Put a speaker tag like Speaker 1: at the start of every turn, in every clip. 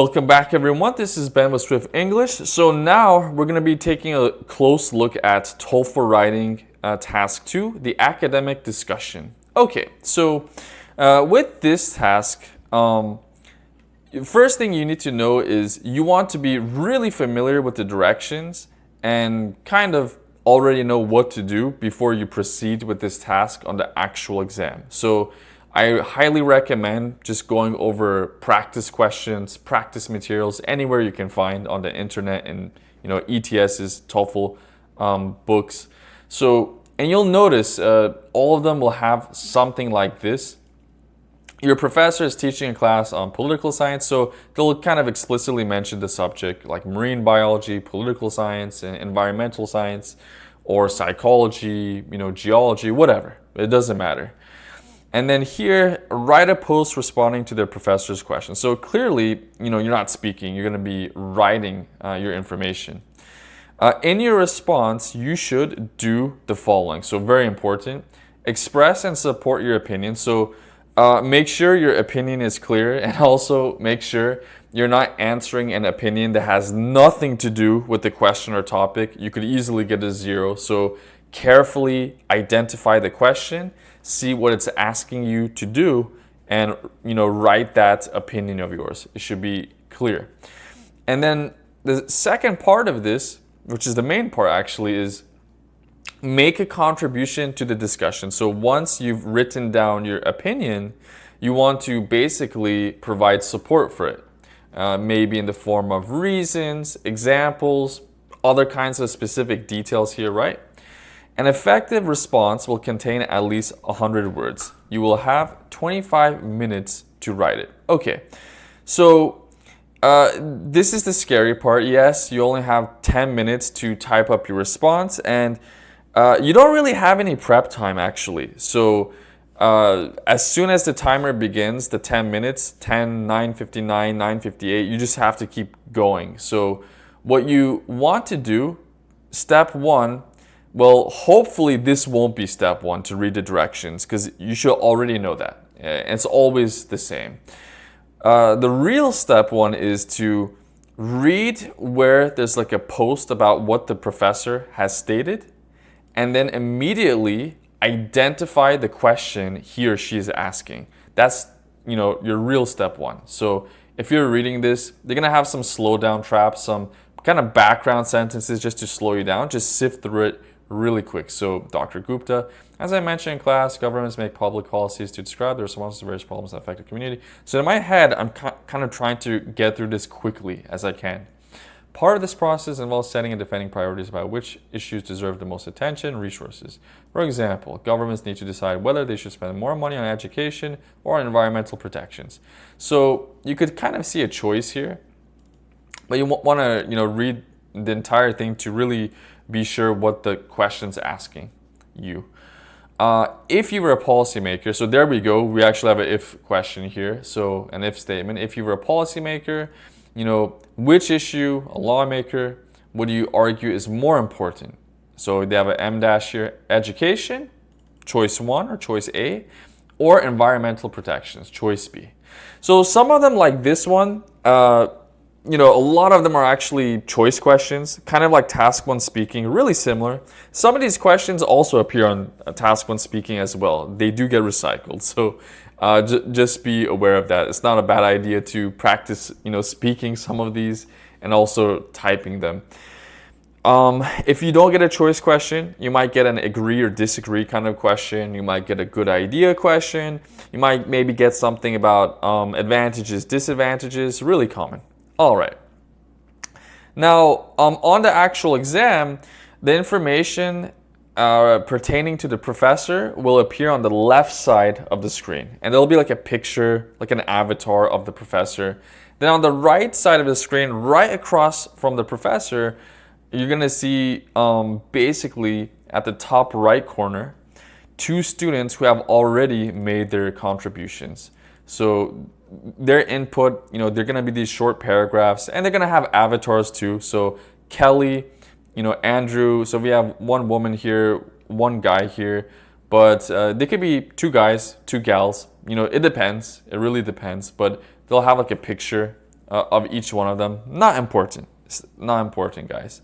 Speaker 1: Welcome back, everyone. This is Ben with Swift English. So now we're going to be taking a close look at TOEFL Writing Task 2, the academic discussion. Okay, so with this task, first thing you need to know is you want to be really familiar with the directions and kind of already know what to do before you proceed with this task on the actual exam. So I highly recommend just going over practice questions, practice materials, anywhere you can find on the internet and ETS's TOEFL books. So, and you'll notice all of them will have something like this. Your professor is teaching a class on political science, so they'll kind of explicitly mention the subject like marine biology, political science, and environmental science, or psychology, geology, whatever. It doesn't matter. And then here, write a post responding to the professor's question. So clearly, you're not speaking, you're going to be writing your information. In your response, you should do the following. So very important. Express and support your opinion. So make sure your opinion is clear, and also make sure you're not answering an opinion that has nothing to do with the question or topic. You could easily get a 0. So carefully identify the question, see what it's asking you to do, and write that opinion of yours. It should be clear. And then the second part of this, which is the main part actually, is make a contribution to the discussion. So once you've written down your opinion, you want to basically provide support for it. Maybe in the form of reasons, examples, other kinds of specific details here, right? An effective response will contain at least 100 words. You will have 25 minutes to write it. Okay, so this is the scary part. Yes, you only have 10 minutes to type up your response, and you don't really have any prep time actually. So as soon as the timer begins, the 10 minutes, 10, 9:59, 9:58, you just have to keep going. So what you want to do, step 1, well, hopefully this won't be step 1 to read the directions, because you should already know that. It's always the same. The real step 1 is to read where there's like a post about what the professor has stated, and then immediately identify the question he or she is asking. That's your real step 1. So if you're reading this, they're gonna have some slow down traps, some kind of background sentences just to slow you down. Just sift through it really quick. So Dr. Gupta, as I mentioned in class, governments make public policies to describe the responses to various problems that affect the community. So in my head, I'm kind of trying to get through this quickly as I can. Part of this process involves setting and defending priorities about which issues deserve the most attention and resources. For example, governments need to decide whether they should spend more money on education or on environmental protections. So you could kind of see a choice here, but you want to read the entire thing to really be sure what the question's asking you. If you were a policymaker, so there we go, we actually have an if question here, so an if statement. If you were a policymaker, which issue, a lawmaker, would you argue is more important? So they have an M dash here, education, choice 1 or choice A, or environmental protections, choice B. So some of them, like this one, a lot of them are actually choice questions, kind of like task 1 speaking, really similar. Some of these questions also appear on task 1 speaking as well. They do get recycled, so just be aware of that. It's not a bad idea to practice, speaking some of these and also typing them. If you don't get a choice question, you might get an agree or disagree kind of question. You might get a good idea question. You might maybe get something about advantages, disadvantages, really common. All right. Now, on the actual exam, the information pertaining to the professor will appear on the left side of the screen. And there'll be like a picture, like an avatar of the professor. Then on the right side of the screen, right across from the professor, you're going to see basically at the top right corner, 2 students who have already made their contributions. So their input, they're going to be these short paragraphs, and they're going to have avatars too. So Kelly, Andrew. So we have 1 woman here, 1 guy here, but they could be 2 guys, 2 gals. It depends. It really depends. But they'll have like a picture of each one of them. Not important. It's not important, guys.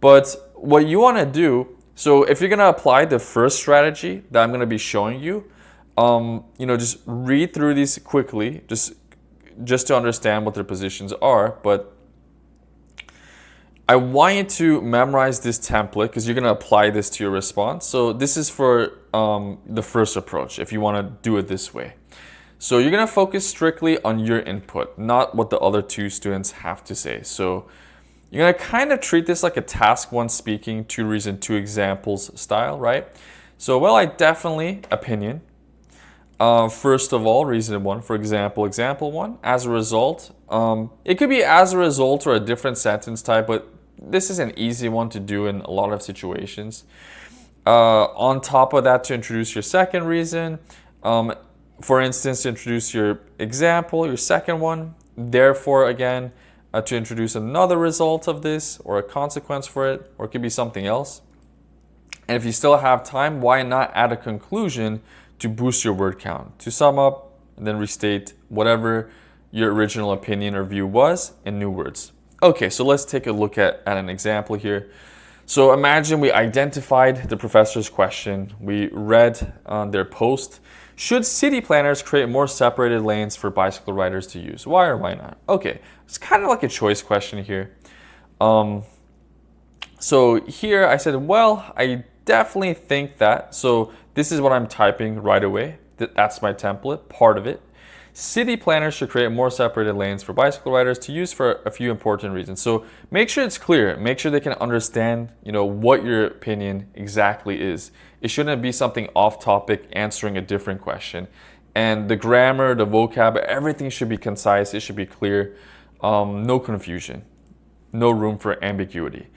Speaker 1: But what you want to do, so if you're going to apply the first strategy that I'm going to be showing you, just read through these quickly, just to understand what their positions are. But I want you to memorize this template because you're going to apply this to your response. So this is for the first approach if you want to do it this way. So you're going to focus strictly on your input, not what the other two students have to say. So you're going to kind of treat this like a task one speaking, two reason, two examples style, right? So, well, I definitely, opinion. First of all, reason one, for example, example one. As a result, it could be as a result or a different sentence type, but this is an easy one to do in a lot of situations. On top of that, to introduce your second reason, for instance, to introduce your example, your second one. Therefore, again, to introduce another result of this or a consequence for it, or it could be something else. And if you still have time, why not add a conclusion to boost your word count, to sum up and then restate whatever your original opinion or view was in new words. Okay, so let's take a look at an example here. So imagine we identified the professor's question. We read their post. Should city planners create more separated lanes for bicycle riders to use? Why or why not? Okay, it's kind of like a choice question here. So here I said, well, I definitely think that. So this is what I'm typing right away. That's my template, part of it. City planners should create more separated lanes for bicycle riders to use for a few important reasons. So make sure it's clear. Make sure they can understand, what your opinion exactly is. It shouldn't be something off topic answering a different question. And the grammar, the vocab, everything should be concise. It should be clear. No confusion. No room for ambiguity.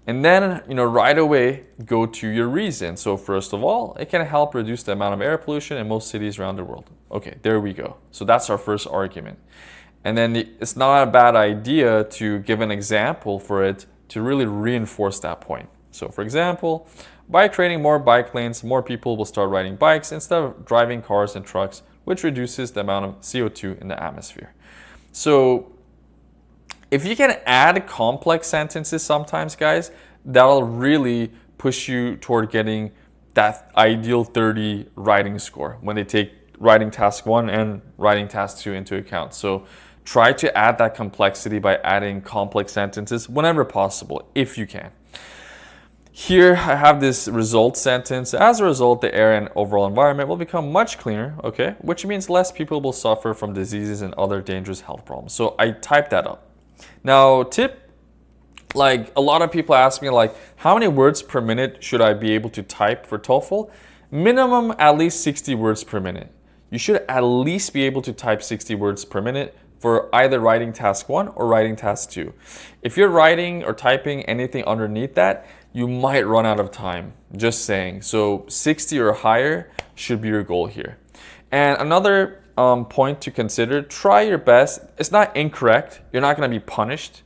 Speaker 1: And then, right away, go to your reason. So first of all, it can help reduce the amount of air pollution in most cities around the world. Okay, there we go. So that's our first argument. And then it's not a bad idea to give an example for it to really reinforce that point. So for example, by creating more bike lanes, more people will start riding bikes instead of driving cars and trucks, which reduces the amount of CO2 in the atmosphere. So if you can add complex sentences sometimes, guys, that'll really push you toward getting that ideal 30 writing score when they take writing task 1 and writing task 2 into account. So try to add that complexity by adding complex sentences whenever possible, if you can. Here I have this result sentence. As a result, the air and overall environment will become much cleaner, okay? Which means less people will suffer from diseases and other dangerous health problems. So I typed that up. Now, tip, like a lot of people ask me, like, how many words per minute should I be able to type for TOEFL? Minimum at least 60 words per minute. You should at least be able to type 60 words per minute for either writing task 1 or writing task 2. If you're writing or typing anything underneath that, you might run out of time, just saying. So 60 or higher should be your goal here. And another point to consider, try your best. It's not incorrect. You're not going to be punished.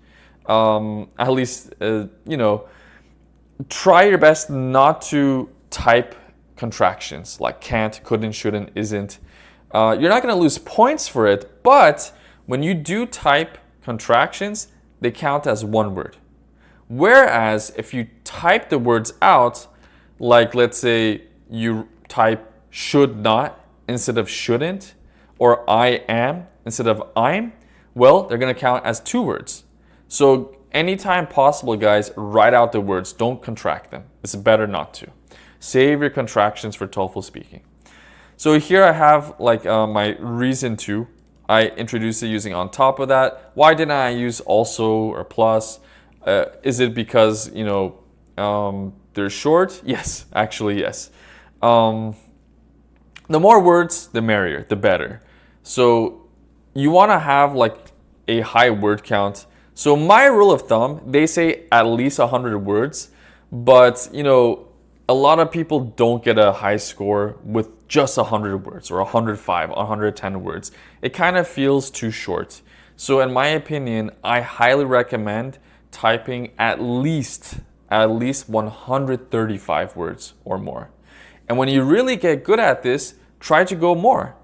Speaker 1: At least, try your best not to type contractions like can't, couldn't, shouldn't, isn't. You're not going to lose points for it, but when you do type contractions, they count as one word. Whereas if you type the words out, like let's say you type should not instead of shouldn't, or I am instead of I'm, well, they're going to count as two words. So anytime possible, guys, write out the words. Don't contract them. It's better not to. Save your contractions for TOEFL speaking. So here I have like my reason to. I introduced it using on top of that. Why didn't I use also or plus? Is it because, they're short? Yes, actually, yes. The more words, the merrier, the better. So you want to have like a high word count. So my rule of thumb, they say at least 100 words, but a lot of people don't get a high score with just 100 words or 105, 110 words. It kind of feels too short. So in my opinion, I highly recommend typing at least 135 words or more. And when you really get good at this, try to go more.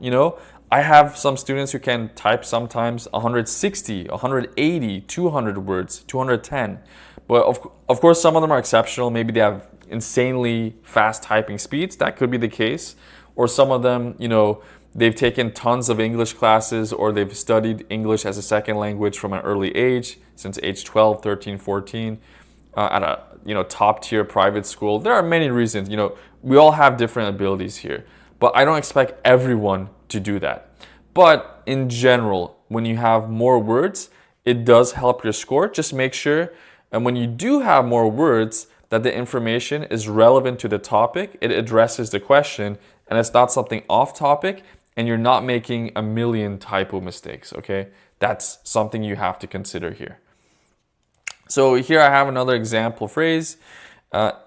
Speaker 1: I have some students who can type sometimes 160, 180, 200 words, 210. But of course, some of them are exceptional. Maybe they have insanely fast typing speeds. That could be the case. Or some of them, they've taken tons of English classes, or they've studied English as a second language from an early age, since age 12, 13, 14, at a top tier private school. There are many reasons. We all have different abilities here. But I don't expect everyone to do that. But in general, when you have more words, it does help your score. Just make sure, and when you do have more words, that the information is relevant to the topic, it addresses the question, and it's not something off topic, and you're not making a million typo mistakes, okay? That's something you have to consider here. So here I have another example phrase,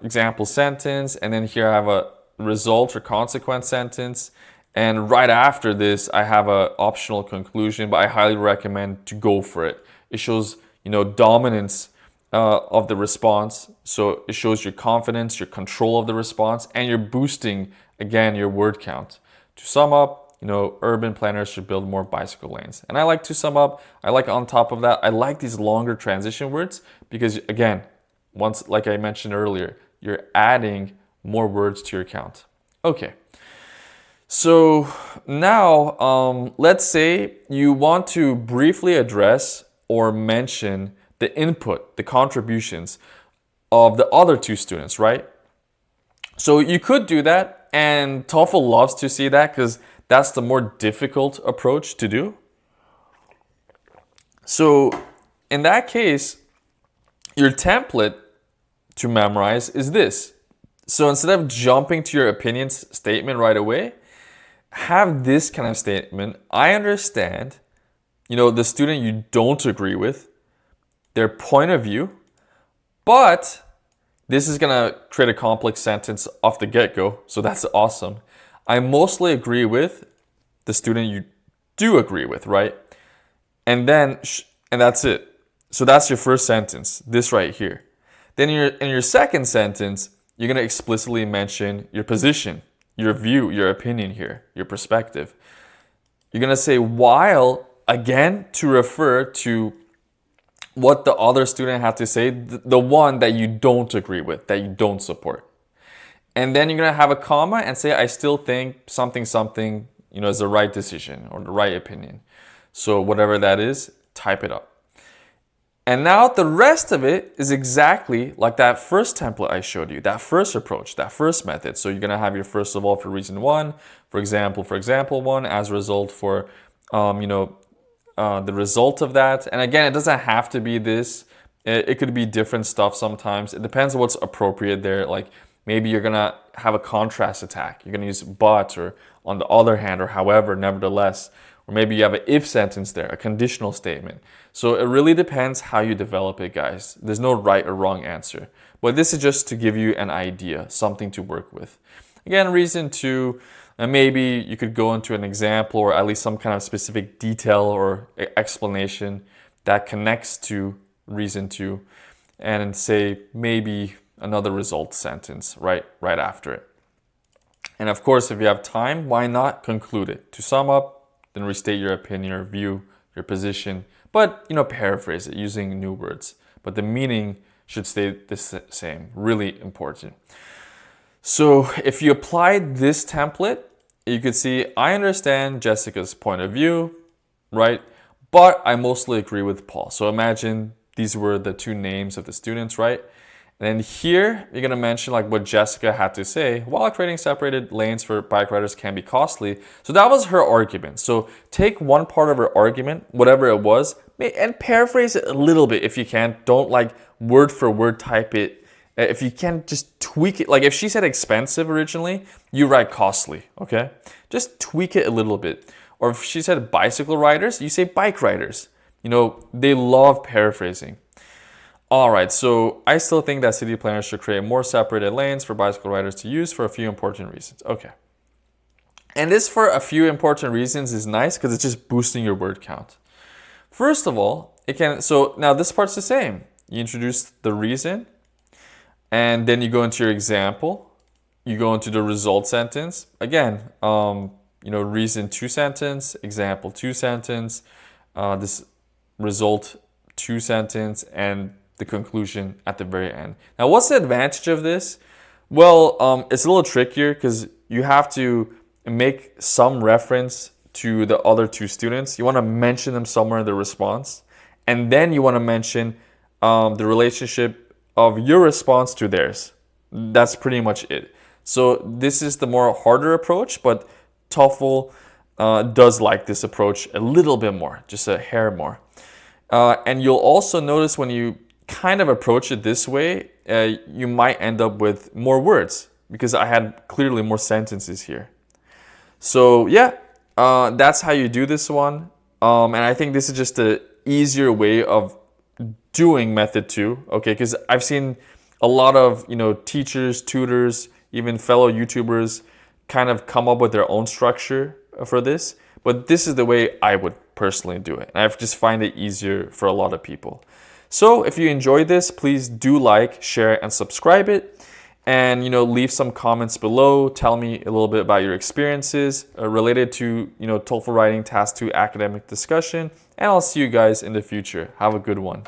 Speaker 1: example sentence, and then here I have a result or consequence sentence. And right after this, I have an optional conclusion, but I highly recommend to go for it. It shows, dominance of the response. So it shows your confidence, your control of the response, and you're boosting, again, your word count. To sum up, urban planners should build more bicycle lanes. And I like to sum up, I like on top of that, I like these longer transition words because, again, once, like I mentioned earlier, you're adding more words to your count. Okay. So now, let's say you want to briefly address or mention the input, the contributions of the other two students, right? So you could do that, and TOEFL loves to see that because that's the more difficult approach to do. So in that case, your template to memorize is this. So instead of jumping to your opinions statement right away, have this kind of statement. I understand, the student you don't agree with, their point of view, but this is gonna create a complex sentence off the get-go, so that's awesome. I mostly agree with the student you do agree with, right? And that's it. So that's your first sentence, this right here. Then in your second sentence, you're gonna explicitly mention your position, your view, your opinion here, your perspective. You're gonna say while, again, to refer to what the other student had to say, the one that you don't agree with, that you don't support. And then you're gonna have a comma and say, I still think something, is the right decision or the right opinion. So whatever that is, type it up. And now the rest of it is exactly like that first template I showed you, that first approach, that first method. So you're gonna have your first of all for reason one, for example one, as a result for, the result of that. And again, it doesn't have to be this. It could be different stuff sometimes. It depends on what's appropriate there. Like maybe you're gonna have a contrast attack. You're gonna use but or on the other hand or however, nevertheless. Or maybe you have an if sentence there, a conditional statement. So it really depends how you develop it, guys. There's no right or wrong answer. But this is just to give you an idea, something to work with. Again, reason two, and maybe you could go into an example or at least some kind of specific detail or explanation that connects to reason two, and say maybe another result sentence right after it. And of course, if you have time, why not conclude it? To sum up, then restate your opinion, your view, your position, but paraphrase it using new words. But the meaning should stay the same. Really important. So if you applied this template, you could see, I understand Jessica's point of view, right? But I mostly agree with Paul. So imagine these were the two names of the students, right? And then here, you're gonna mention like what Jessica had to say. While creating separated lanes for bike riders can be costly. So that was her argument. So take one part of her argument, whatever it was, and paraphrase it a little bit if you can. Don't like word for word type it. If you can, just tweak it. Like if she said expensive originally, you write costly, okay? Just tweak it a little bit. Or if she said bicycle riders, you say bike riders. They love paraphrasing. All right, so I still think that city planners should create more separated lanes for bicycle riders to use for a few important reasons. Okay. And this for a few important reasons is nice because it's just boosting your word count. First of all, so now this part's the same. You introduce the reason, and then you go into your example. You go into the result sentence. Again, reason 2-sentence, example 2-sentence, this result 2-sentence, and the conclusion at the very end. Now, what's the advantage of this? Well, it's a little trickier because you have to make some reference to the other two students. You want to mention them somewhere in the response, and then you want to mention the relationship of your response to theirs. That's pretty much it. So this is the more harder approach, but TOEFL does like this approach a little bit more, just a hair more. And you'll also notice when you kind of approach it this way, you might end up with more words because I had clearly more sentences here. So yeah, that's how you do this one. And I think this is just an easier way of doing method 2, okay? Because I've seen a lot of teachers, tutors, even fellow YouTubers kind of come up with their own structure for this. But this is the way I would personally do it. And I just find it easier for a lot of people. So if you enjoyed this, please do like, share, and subscribe it. And leave some comments below. Tell me a little bit about your experiences related to TOEFL Writing Task 2 academic discussion. And I'll see you guys in the future. Have a good one.